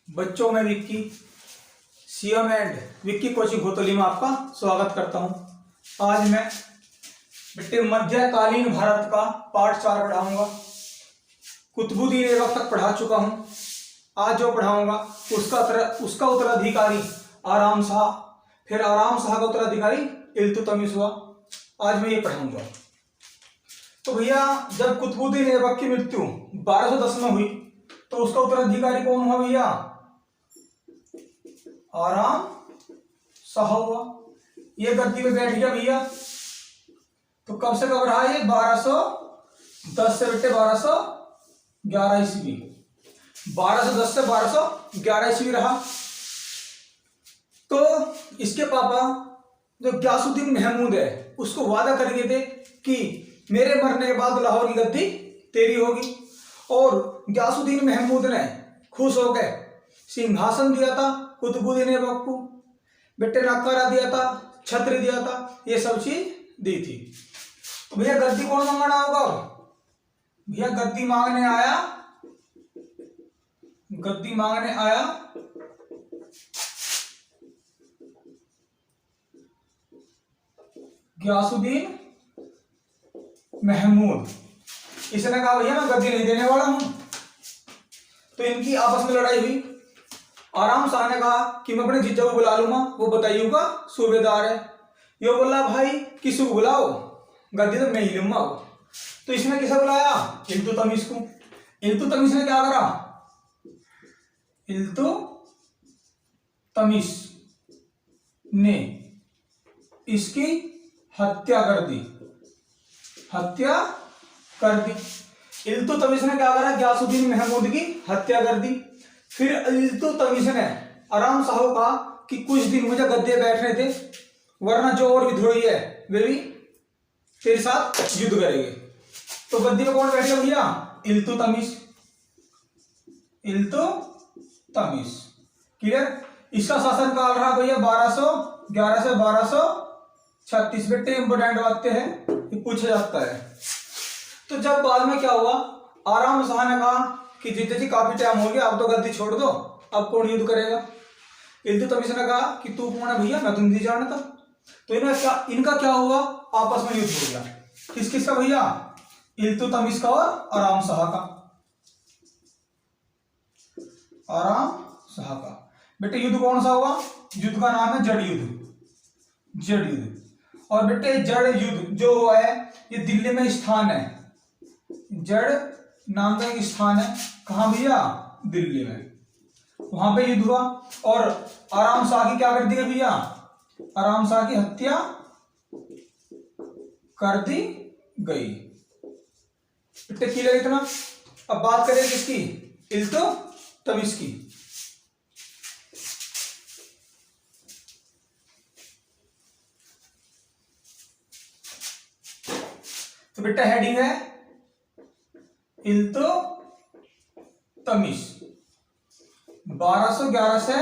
बच्चों में Vicky CM and Vicky coaching घोतली में आपका स्वागत करता हूं। आज मैं बेटे मध्यकालीन भारत का पार्ट 4 पढ़ाऊंगा। कुतुबुद्दीन ऐबक तक पढ़ा चुका हूं। आज जो पढ़ाऊंगा उसका उत्तराधिकारी आराम शाह, फिर आराम शाह का उत्तराधिकारी इल्तुतमिश हुआ। आज मैं ये पढ़ाऊंगा। तो भैया जब कुतुबुद्दीन ऐबक की मृत्यु 1210 में हुई तो उसका उत्तराधिकारी कौन हुआ भैया? आराम शाह हुआ। ये गद्दी पे बैठ गया भैया। तो कब से कब रहा ये? 1210 से बेटे 1211 ईस्वी। 1210 से 1211 ईस्वी रहा। तो इसके पापा जो गयासुद्दीन महमूद है उसको वादा कर गए थे कि मेरे मरने के बाद लाहौर की गद्दी तेरी होगी। और गयासुद्दीन महमूद ने खुश होकर सिंहासन दिया था कुतुबुद्दीन ऐबक को, बेटे नकारा दिया था, छत्र दिया था, ये सब चीज दी थी। तो भैया गद्दी कौन मांगना होगा? भैया गद्दी मांगने आया गयासुद्दीन महमूद। इसने कहा भैया मैं गद्दी नहीं देने वाला हूं। तो इनकी आपस में लड़ाई हुई। आराम शाह ने कहा कि मैं अपने जीजा को बुला लूंगा, वो बताइए का सूबेदार है। ये बोला भाई किसी को बुलाओ, गद्दी तो मैं ही लूंगा। तो इसने किसे बुलाया? इल्तुतमिश को। इल्तुतमिश ने क्या करा? इल्तुतमिश ने इसकी हत्या कर दी। इल्तुतमिश ने क्या करा? गयासुद्दीन महमूद की हत्या कर दी। फिर इल्तुतमिश ने आराम शाह को कहा कि कुछ दिन मुझे गद्दे बैठने थे, वरना जो और विद्रोही है वे भी तेरे साथ युद्ध करेंगे। तो गद्दी पे कौन बैठ गया भैया? इल्तुतमिश। क्लियर? इसका शासन काल रहा भैया 1211 से 1236। बेटे इंपोर्टेंट बातें हैं, ये पूछा जाता है। तो जब बाद में क्या हुआ, आराम शाह ने कहा कि जीजा जी काफी टाइम हो गया, अब तो गद्दी छोड़ दो, अब कौन युद्ध करेगा? इल्तुतमिश ने कहा कि तू कौन है भैया, मैं तो नहीं जानता। तो इनका क्या हुआ? आपस में युद्ध हो गया। किसका भैया? इल्तुतमिश का और आराम शाह का। बेटे युद्ध कौन सा हुआ? युद्ध का नाम है जड़ युद्ध। और बेटे जड़ युद्ध जो हुआ है ये दिल्ली में स्थान है। जड़ नाम का एक स्थान है। कहां भैया? दिल्ली में। वहां पे युद्ध हुआ और आराम शाह की क्या कर दी गई भैया? आराम शाह की हत्या कर दी गई। क्लियर इतना? अब बात करें किसकी? इल्तुतमिश की। तो बेटा हेडिंग है इल्तुतमिश 1211 से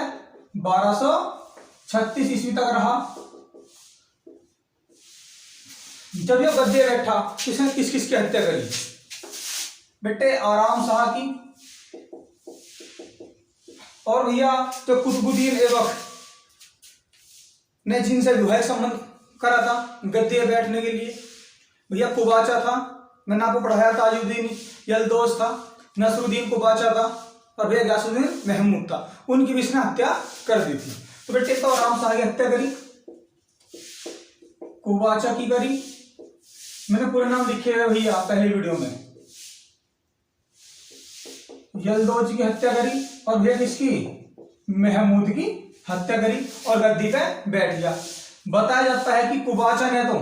1236 ईस्वी तक रहा। जब यह गद्दी बैठा किसने किस हत्या करी? बेटे आराम शाह की। और भैया जो कुतुबुद्दीन ऐबक ने जिनसे विवाह संबंध करा था गद्दी बैठने के लिए, भैया कुबाचा था, मैंने आपको पढ़ाया, ताजुद्दीन यलदौस था, नसरुद्दीन कुबाचा था, और भैया गयासुद्दीन महमूद था। उनकी भी इसने हत्या कर दी थी। तो बेटे तो आराम शाह की हत्या करी, कुबाचा की करी। मैंने पूरे नाम लिखे हुए भैया पहले वीडियो में। यलदौस की हत्या करी और भैया किसकी? महमूद की हत्या करी और गद्दी पे बैठ गया। बताया जाता है कि कुबाचा ने तो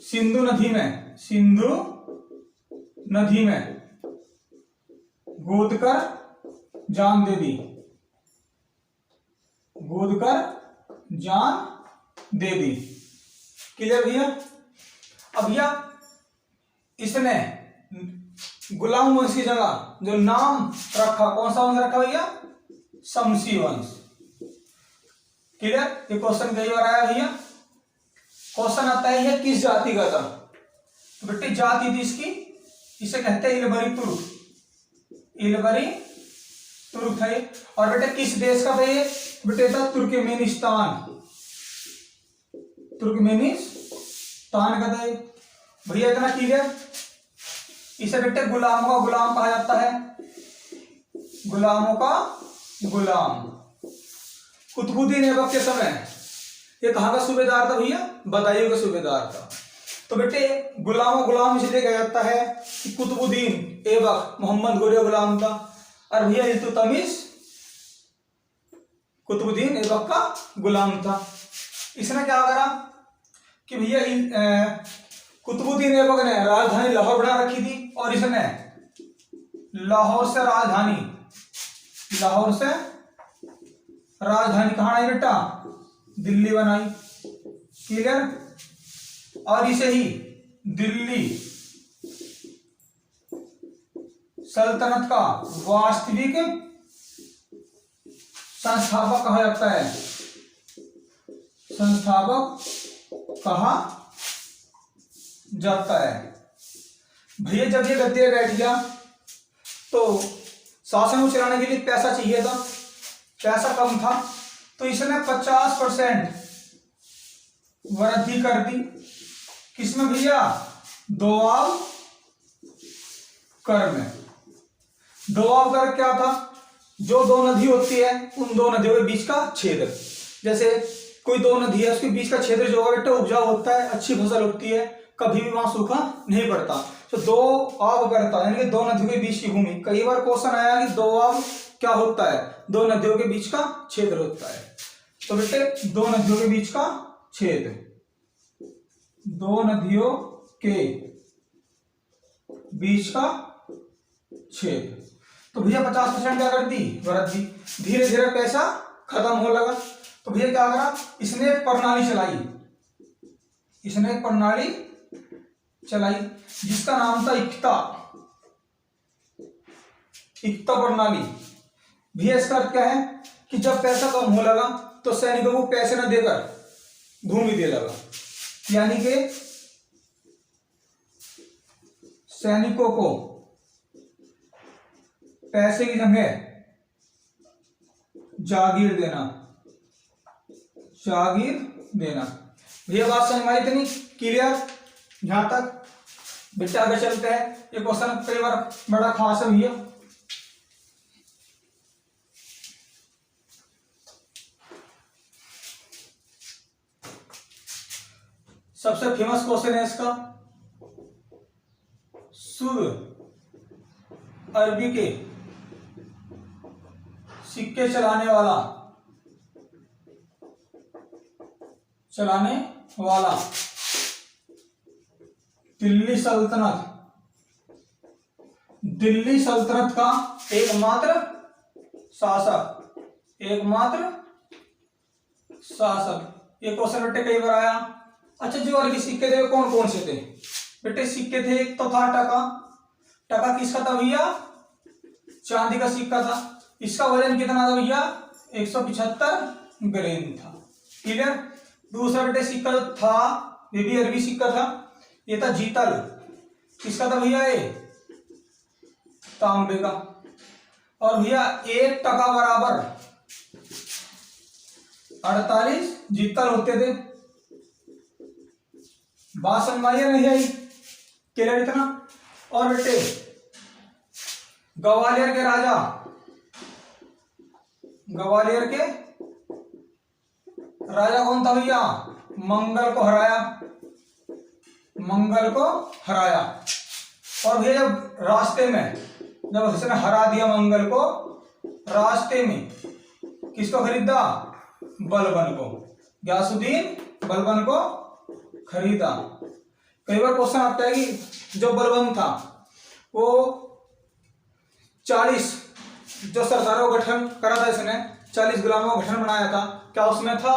सिंधु नदी में गोदकर जान दे दी। क्लियर भैया? अब भैया इसने गुलाम वंश की जगह जो नाम रखा, कौन सा वंश रखा भैया? शमसी वंश। क्लियर? ये क्वेश्चन कई बार आया भैया। क्वेश्चन आता है ये किस जाति का था? तो बेटे जाति थी इसकी, इसे कहते हैं इलबरी तुर्क। इलबरी तुर्क था ये। और बेटा किस देश का था ये? बेटे था तुर्कमेनिस्तान, तुर्कमेनिस्तान का था ये। भैया इतना क्लियर। इसे बेटे गुलामों का गुलाम कहा जाता है, गुलामों का गुलाम। कुतुबुद्दीन ऐबक के समय ये कहाँ का सूबेदार था भैया? बदायूं का सूबेदार था। तो बेटे गुलामों गुलाम इसलिए कहा जाता है कि कुतुबुद्दीन ऐबक मोहम्मद गोरे गुलाम था। और भैया इल्तुतमिश कुतुबुद्दीन ऐबक का गुलाम था। इसने क्या करा कि भैया कुतुबुद्दीन ऐबक ने राजधानी लाहौर बना रखी थी, और इसने लाहौर से राजधानी कहाँ आई बेटा? दिल्ली बनाई। क्लियर। और इसे ही दिल्ली सल्तनत का वास्तविक संस्थापक कहा जाता है, संस्थापक कहा जाता है। भैया जब ये गद्दी बैठ गया तो शासन को चलाने के लिए पैसा चाहिए था, पैसा कम था, तो इसने 50% वृद्धि कर दी। किसमें भैया? दोआब कर में। दोआब कर क्या था? जो दो नदी होती है उन दो नदियों के बीच का क्षेत्र। जैसे कोई दो नदी है, उसके बीच का क्षेत्र जो होगा बेटा उपजाऊ होता है, अच्छी फसल होती है, कभी भी वहां सूखा नहीं पड़ता। तो दो आब करता है, यानी कि दो नदियों के बीच की भूमि। कई बार क्वेश्चन आया कि दो आब क्या होता है? दो नदियों के बीच का क्षेत्र होता है। तो बेटे दो नदियों के बीच का क्षेत्र, दो नदियों के बीच का क्षेत्र। तो भैया 50% क्या कर दी? वृद्धि। धीरे धीरे पैसा खत्म हो लगा, तो भैया क्या करा? इसने एक प्रणाली चलाई जिसका नाम था इक्ता प्रणाली। भैया इसका अर्थ क्या है कि जब पैसा कम हो लगा तो सैनिकों को पैसे न देकर भूमि दे लगा, यानी कि सैनिकों को पैसे की जगह जागीर देना। भैया बात समझ में आई इतनी क्लियर? यहां तक बेटा आगे चलते हैं। ये क्वेश्चन कई बार बड़ा खास है भैया। सबसे फेमस क्वेश्चन है इसका, शुद्ध अरबी के सिक्के चलाने वाला दिल्ली सल्तनत का एकमात्र शासक। ये क्वेश्चन बेटे कई बार आया। अच्छा, जो अरबी सिक्के थे कौन कौन से थे? बेटे सिक्के थे, एक तो था टका किसका था भैया? चांदी का सिक्का था। इसका वजन कितना था भैया? 175 ग्राम था। क्लियर। दूसरा बेटे सिक्का जो था ये भी अरबी सिक्का था, ये था जीतल। किसका था भैया? ये तांबे का। और भैया 1 टका बराबर 48 जीतल होते थे। बात समझ में नहीं आई? क्लियर इतना? और बेटे ग्वालियर के राजा कौन था भैया? मंगल को हराया। और भैया जब रास्ते में जब उसने हरा दिया मंगल को, रास्ते में किसको खरीदा? बलबन को। गयासुद्दीन बलबन को खरीदा। कई बार क्वेश्चन आता है कि जो बलबन था वो 40 जो सरदारों का गठन करा था, इसने 40 गुलामों का गठन बनाया था, क्या उसमें था?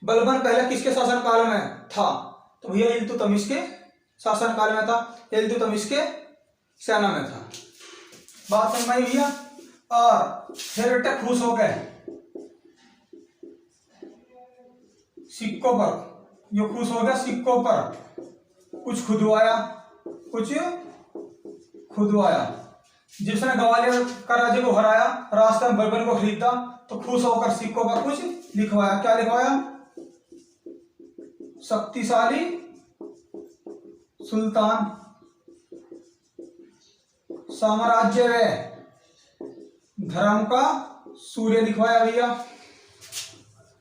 बलबन पहले किसके शासन काल में था? तो भैया इल्तुतमिश के शासन काल में था, इल्तुतमिश के सेना में था। बात समझ में आई भैया? और फिर बेटा खुश हो गए सिक्कों पर, जो खुश हो गया सिक्कों पर कुछ खुदवाया। जिसने ग्वालियर का राज्य को हराया, रास्ते में बर्बन को खरीदा, तो खुश होकर सिक्कों पर कुछ लिखवाया। क्या लिखवाया? शक्तिशाली सुल्तान, साम्राज्य व धर्म का सूर्य लिखवाया भैया।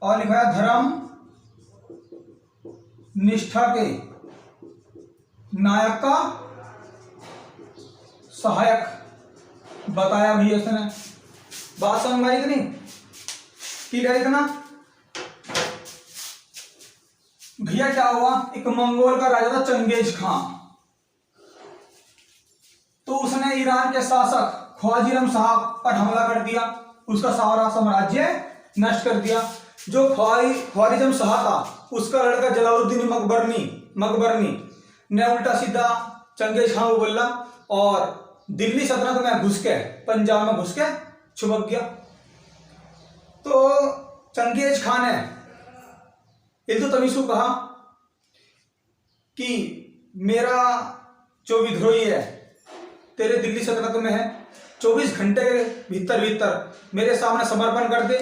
और लिखवाया धर्म निष्ठा के नायक का सहायक बताया भैया इसने। बात समझ में आई कि नहीं? क्लियर इतना? भैया क्या हुआ, एक मंगोल का राजा था चंगेज खां, तो उसने ईरान के शासक ख्वारिज़म शाह पर हमला कर दिया, उसका सारा साम्राज्य नष्ट कर दिया। जो ख्वारिज़म शाह था उसका लड़का जलालुद्दीन मकबरनी ने उल्टा सीधा चंगेज खां को बोला और दिल्ली सल्तनत में घुस के, पंजाब में घुस के छुपक गया। तो चंगेज खां ने इल्तुतमिश को कहा कि मेरा जो विद्रोही है तेरे दिल्ली सल्तनत में है, 24 घंटे के भीतर भीतर मेरे सामने समर्पण कर दे,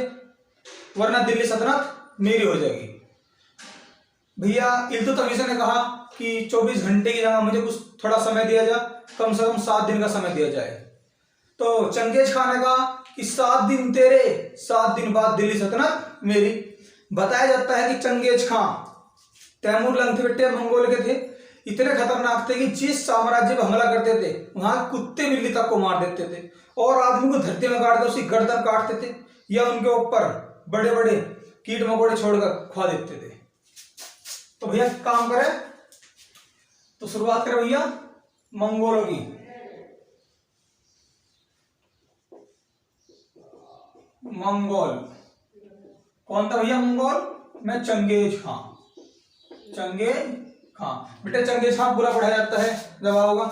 वरना दिल्ली सल्तनत मेरी हो जाएगी। भैया इल्तुतमिश ने कहा कि 24 घंटे की जगह मुझे कुछ थोड़ा समय दिया जाए, कम से कम 7 दिन का समय दिया जाए। तो चंगेज खान ने कहा कि 7 दिन तेरे, 7 दिन बाद दिल्ली सल्तनत मेरी। बताया जाता है कि चंगेज खां तैमूर लंगथिबिट्टे मंगोल के थे, इतने खतरनाक थे कि जिस साम्राज्य पर हमला करते थे वहां कुत्ते बिल्ली तक को मार देते थे और आदमी को धरती में काट कर उसकी गर्दन काटते थे या उनके ऊपर बड़े बड़े कीट मकोड़े छोड़कर खा देते थे। तो भैया काम करें, तो शुरुआत करें भैया मंगोलों की। मंगोल कौन था भैया? मंगोल में चंगेज खां। बेटे चंगेज खां पूरा पढ़ाया जाता है, जवाब होगा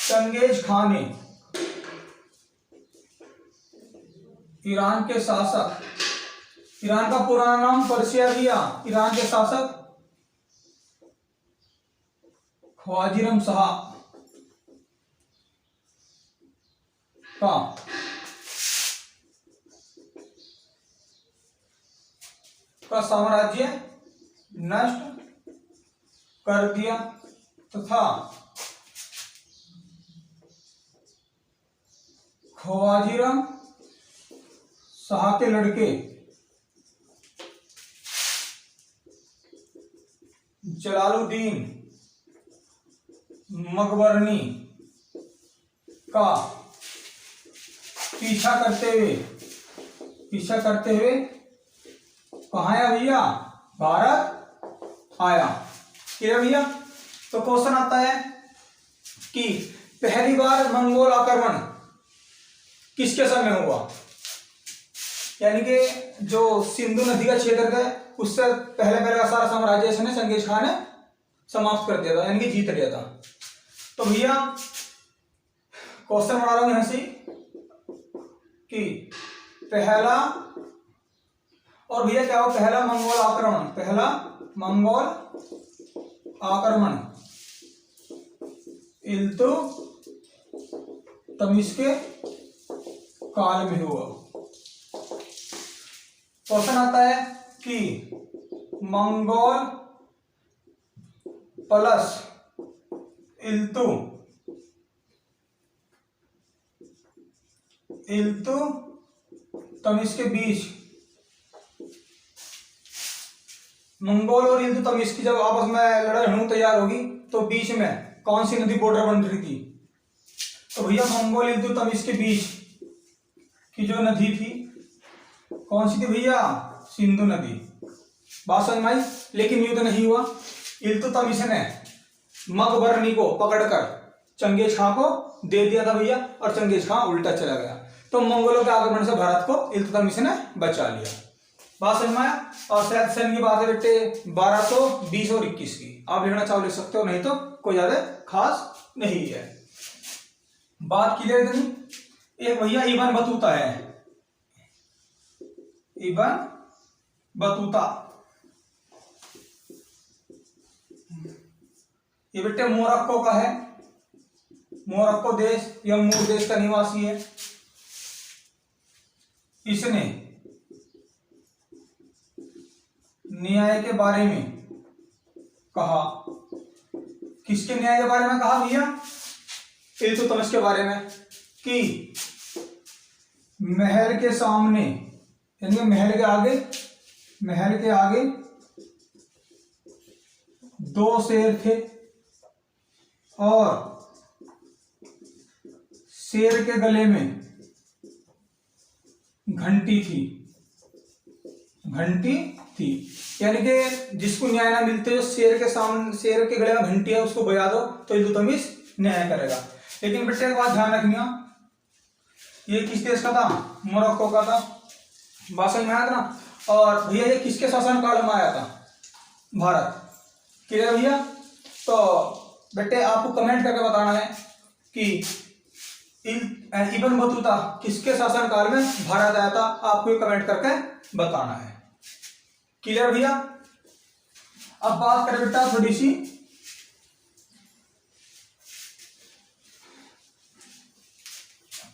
चंगेज खां ने ईरान के शासक, ईरान का पुराना नाम पर्शिया भैया, ईरान के शासक ख्वारिज़म शाह का साम्राज्य नष्ट कर दिया तथा ख्वारिज़म शाह के लड़के जलालुद्दीन मकबरनी का पीछा करते हुए कहाँ आया भैया? भारत आया। क्लियर भैया? तो क्वेश्चन आता है कि पहली बार मंगोल आक्रमण किसके समय हुआ? यानी कि जो सिंधु नदी का क्षेत्र है उससे पहले का सारा साम्राज्य इसने चंगेज खान ने समाप्त कर दिया था, यानी कि जीत लिया था। तो भैया क्वेश्चन बना रहा हूं यहां से कि पहला, और भैया क्या हो, पहला मंगोल आक्रमण इल्तुतमिश के काल में हुआ। क्वेश्चन आता है कि मंगोल प्लस इल्तुतमिश के बीच, मंगोल और इल्तुतमिश की जब आपस में लड़ाई तैयार होगी तो बीच में कौन सी नदी बॉर्डर बन रही थी? तो भैया मंगोल इल्तुतमिश के बीच की जो नदी थी कौन सी थी भैया? सिंधु नदी। बात समझ में आई? लेकिन युद्ध नहीं हुआ। इल्तुतमिश ने मकबरनी को पकड़कर चंगेज खां को दे दिया था भैया, और चंगेज खां उल्टा चला गया। तो मंगोलों के आक्रमण से भारत को इल्तुतमिश ने बचा लिया। बात समझ में आया? और शायद सन की बात है बेटे 1220 और 21 की, आप लिखना चाहो लिख सकते हो, नहीं तो कोई ज्यादा खास नहीं है। बात क्लियर है? एक भैया इब्न बतूता है, इब्न बतूता, ये बेटे मोरक्को का है, मोरक्को देश या मूर देश का निवासी है। इसने न्याय के बारे में कहा। किसके न्याय के बारे में कहा भैया? इल्तुतमिश के बारे में, कि महल के सामने यानी महल के आगे 2 शेर थे और शेर के गले में घंटी थी। यानी कि जिसको न्याय ना मिलते हो, शेर के गले में घंटी है, उसको बजा दो तो इल्तुतमिश न्याय करेगा। लेकिन बेटे एक बात ध्यान रखनी, ये किस देश का था? मोरक्को का था। बात समझ में आया था ना? और भैया ये किसके शासन काल में आया था? भारत। क्लियर भैया? तो बेटे आपको कमेंट करके बताना है कि इब्न बतूता किसके शासन काल में भारत आया था, आपको ये कमेंट करके बताना है। क्लियर भैया? अब बात करें बेटा थोड़ी सी,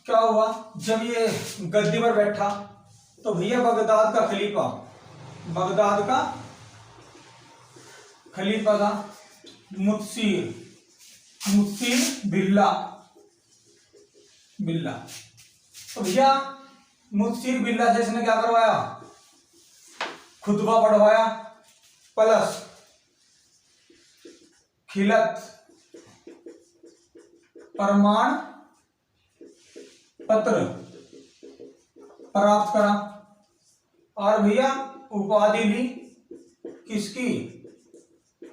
क्या हुआ जब ये गद्दी पर बैठा तो भैया बगदाद का खलीफा था मुत्सिर बिल्ला। तो भैया मुत्सिर बिल्ला से इसने क्या करवाया? खुतबा पढ़वाया प्लस खिलत प्रमाण पत्र प्राप्त करा और भैया उपाधि ली किसकी?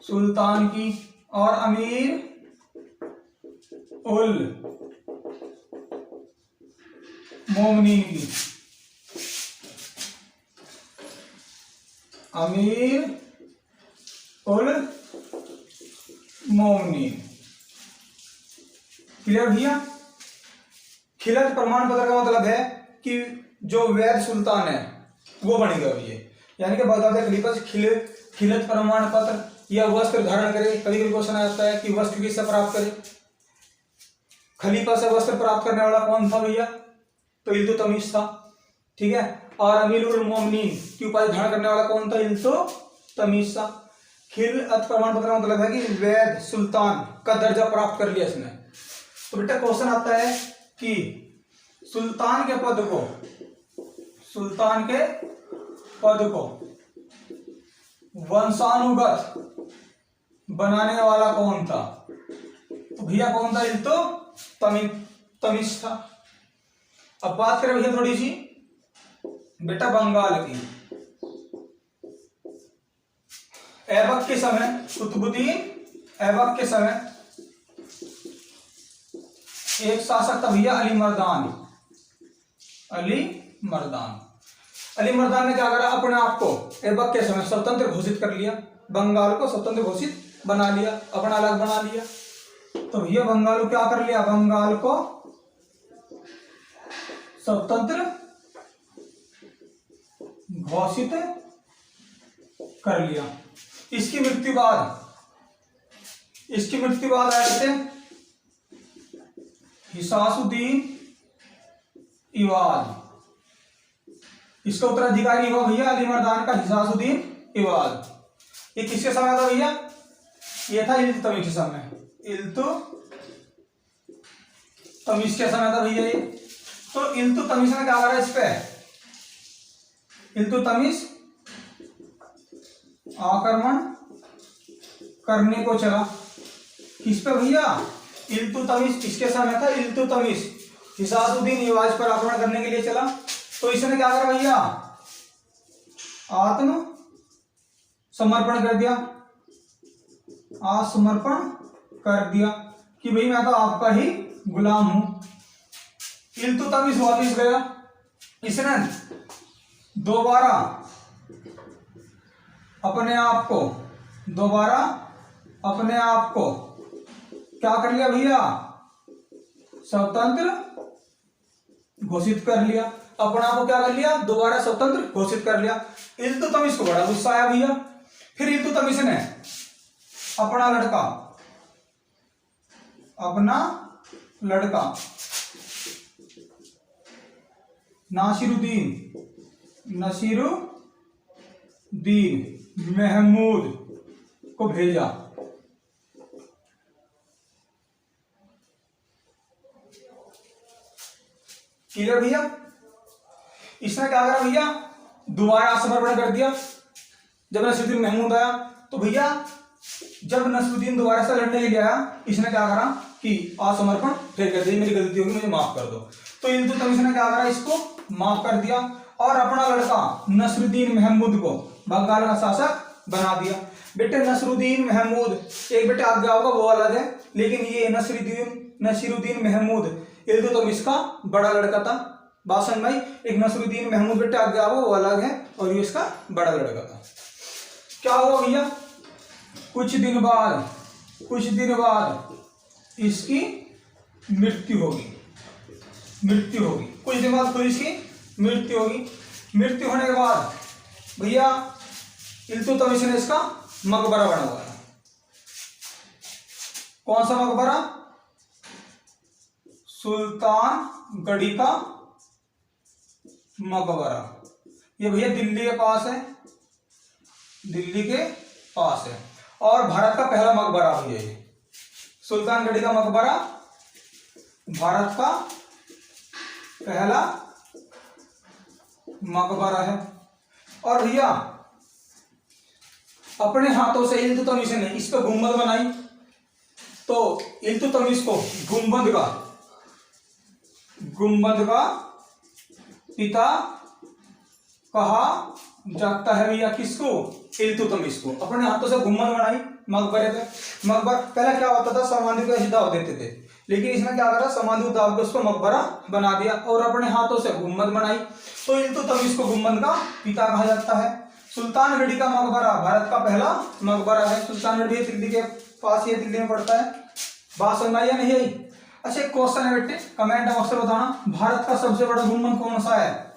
सुल्तान की और अमीर उल मोमिनीन की। अमीर उल मोमिनीन। क्लियर भैया? खिलत प्रमाण पत्र का मतलब है कि जो वैध सुल्तान है वो बन गया भैया। यानी कि बगदाद के खलीफा से खिलत प्रमाण पत्र या वस्त्र धारण करे। कभी कभी क्वेश्चन आता है कि वस्त्र किससे प्राप्त करे? खलीफा से वस्त्र प्राप्त करने वाला कौन था भैया? तो इल्तुतमिश था। ठीक है। और अमीर उल मोमिनीन की उपाधि धारण करने वाला कौन था? इल्तुतमिश था। खिलत प्रमाण पत्र का मतलब है कि वैध सुल्तान का दर्जा प्राप्त कर लिया इसने। तो बेटा क्वेश्चन आता है कि सुल्तान के पद को वंशानुगत बनाने वाला कौन था? तो भैया कौन था? इल्तुतमिश था। अब बात करें भैया थोड़ी सी बेटा बंगाल की। ऐबक के समय, कुतुबुद्दीन ऐबक के समय एक शासक था भैया अली मर्दान ने क्या करा? अपने आप को ऐबक के समय स्वतंत्र घोषित कर लिया। बंगाल को स्वतंत्र घोषित बना लिया, अपना अलग बना लिया। तो भैया बंगाल को क्या कर लिया? बंगाल को स्वतंत्र घोषित कर लिया। इसकी मृत्यु बाद आए थे हिसासुद्दीन इवाज। इसका उत्तराधिकारी हुआ भैया अली मर्दान का हिसासुद्दीन इवाज। ये किसके समय था भैया? ये था इल्तुतमिश के समय। इल्तुतमिश के समय था भैया ये। तो इल्तुतमिश ने क्या करा? इस पे इल्तुतमिश आक्रमण करने को चला। किस पे भैया? इल्तुतमिश। किसके समय था? इल्तुतमिश हिसासुद्दीन इवाज पर आक्रमण करने के लिए चला। तो इसने क्या करा भैया? आत्म समर्पण कर दिया कि भाई मैं तो आपका ही गुलाम हूं। इल्तुतमिश वापिस गया। इसने दोबारा अपने आप को क्या कर लिया भैया? स्वतंत्र घोषित कर लिया। अपने आप को क्या कर लिया? दोबारा स्वतंत्र घोषित कर लिया। इल्तुतमिश को बड़ा गुस्सा आया भैया। फिर इल्तुतमिश ने अपना लड़का नसीरुद्दीन महमूद को भेजा। क्लियर भैया? इसने क्या करा भैया, दोबारा समर्पण कर दिया। जब नसीरुद्दीन महमूद आया तो भैया जब नसीरुद्दीन दोबारा से लड़ने के लिए आया, इसने क्या करा कि आत्मसमर्पण फिर कर दिया, मेरी गलती होगी, मुझे माफ कर दो। तो इल्तुतमिश ने क्या करा, इसको माफ कर दिया और अपना लड़का नसरुद्दीन महमूद को बंगाल का शासक बना दिया। बेटे नसरुद्दीन महमूद एक बेटे आज्ञा होगा वो अलग है, लेकिन ये नसीरुद्दीन महमूद इल्तुतमिश का बड़ा लड़का था। बात समझ में आई? एक नसरुद्दीन महमूद बेटे आज्ञा होगा वो अलग है और ये इसका बड़ा लड़का था। क्या हुआ भैया, कुछ दिन बाद इसकी मृत्यु होगी। कुछ दिन बाद फिर इसकी मृत्यु होगी। मृत्यु होने के बाद भैया इल्तुतमिश ने इसका मकबरा बनवाया। कौन सा मकबरा? सुल्तानगढ़ी का मकबरा। ये भैया दिल्ली के पास है और भारत का पहला मकबरा भैया ये सुल्तानगढ़ी का मकबरा भारत का पहला मकबरा है। और भैया अपने हाथों से इल्तुतमिश ने इस पर गुंबद बनाई, तो इल्तुतमिश को गुंबद का पिता कहा जाता है भैया। किसको? इल्तुतमिश को। अपने हाथों से गुंबद बनाई मकबरे पे। पहले क्या होता था, समाधि को ऐसे दाव देते थे, लेकिन इसने क्या करा, समाधि को दाव के उसको मकबरा बना दिया और अपने हाथों से गुंबद बनाई। तो इल्तुतमिश को गुंबद का पिता कहा जाता है। सुल्तानगढ़ी का मकबरा भारत का पहला मकबरा है। सुल्तानगढ़ी दिल्ली के पास, ये दिल्ली में पड़ता है। बात समझ में आई या नहीं आई? अच्छा एक क्वेश्चन है बेटे, कमेंट बॉक्स में बताना, भारत का सबसे बड़ा गुंबद कौन सा है?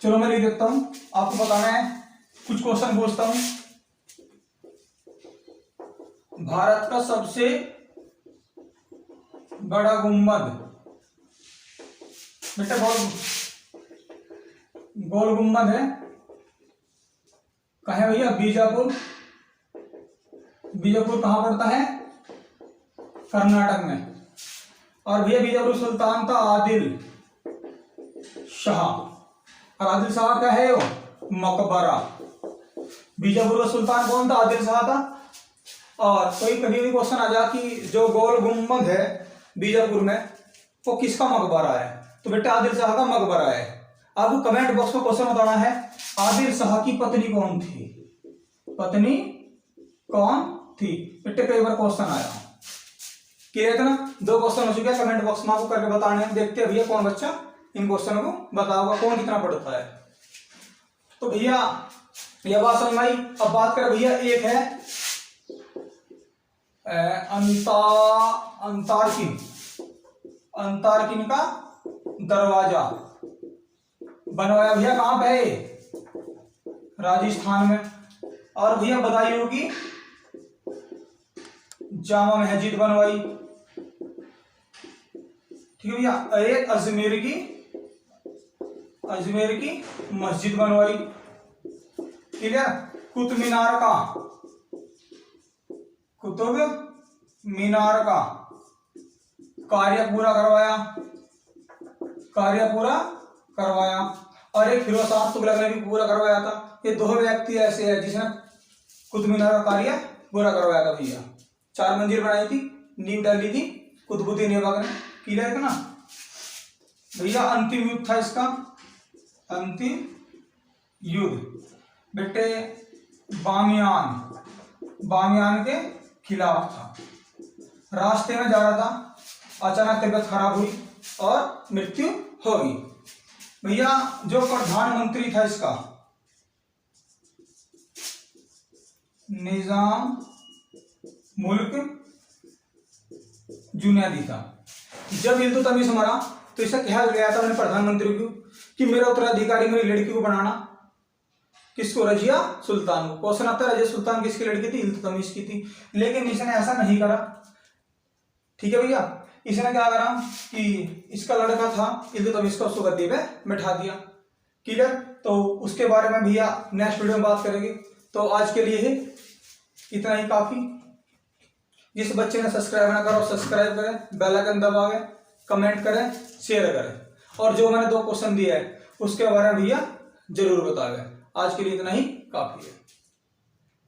चलो मैं लिख देता हूं, आपको बताना है। कुछ क्वेश्चन पूछता हूं। भारत का सबसे बड़ा गुंबद बेटा गोल गुंबद है। कहाँ है भैया? बीजापुर कहाँ पड़ता है? कर्नाटक में। और भैया बीजापुर सुल्तान था आदिल शाह, और आदिल शाह क्या है वो? मकबरा। बीजापुर का सुल्तान कौन था? आदिल शाह था। और कोई कभी भी क्वेश्चन आ जा कि जो गोल गुंबद है बीजापुर में वो किसका मकबरा है, तो बेटा आदिल शाह का मकबरा है। आपको कमेंट बॉक्स में क्वेश्चन बताना है, आदिल शाह की पत्नी कौन थी? बेटे कई बार क्वेश्चन आया। क्लियर है ना? 2 क्वेश्चन हो चुके हैं, कमेंट बॉक्स में आपको करके बताने हैं। देखते हैं भैया कौन बच्चा इन क्वेश्चनों को बताओगा, कौन कितना पढ़ता है। तो भैया यह बात समझ में आई। अब बात करें भैया, एक है अंतार्किन का दरवाजा बनवाया भैया। कहां पे है? राजस्थान में। और भैया बदायूं की जामा मस्जिद बनवाई। ठीक है भैया। एक अजमेर की मस्जिद बनवाई। क्लियर? कुतुब मीनार का कार्य पूरा करवाया। और एक फिरोज शाह तुगलक ने भी पूरा करवाया था। ये 2 व्यक्ति ऐसे हैं जिसने कुतुब मीनार का कार्य पूरा करवाया था भैया। 4 मंजिल बनाई थी, नींव डाली थी कुतुबुद्दीन ऐबक ने। क्लियर है ना भैया? अंतिम युद्ध था इसका, अंतिम युद्ध बेटे बामियान के खिलाफ था। रास्ते में जा रहा था, अचानक तबीयत खराब हुई और मृत्यु हो गई। भैया जो प्रधानमंत्री था इसका निजाम मुल्क जुनैदी था। जब इल्तुतमिश मरा तो इसे कहा गया था अपने प्रधानमंत्री को कि मेरा उत्तराधिकारी मेरी लड़की को बनाना। किसको? रजिया सुल्तान को। क्वेश्चन आता है रजिया सुल्तान किसकी लड़की थी? इल्तुतमिश की थी। लेकिन इसने ऐसा नहीं करा। ठीक है भैया। इसने क्या करा कि इसका लड़का था इधर, तो इसको उसको गद्दी पे बैठा दिया। क्लियर। तो उसके बारे में भैया नेक्स्ट वीडियो में बात करेंगे। तो आज के लिए ही इतना ही काफी। जिस बच्चे ने सब्सक्राइब ना करो सब्सक्राइब करें, बेल आइकन दबाएं, कमेंट करें, शेयर करें, और जो मैंने 2 क्वेश्चन दिए है उसके बारे में भैया जरूर बताएं। आज के लिए इतना ही काफी है।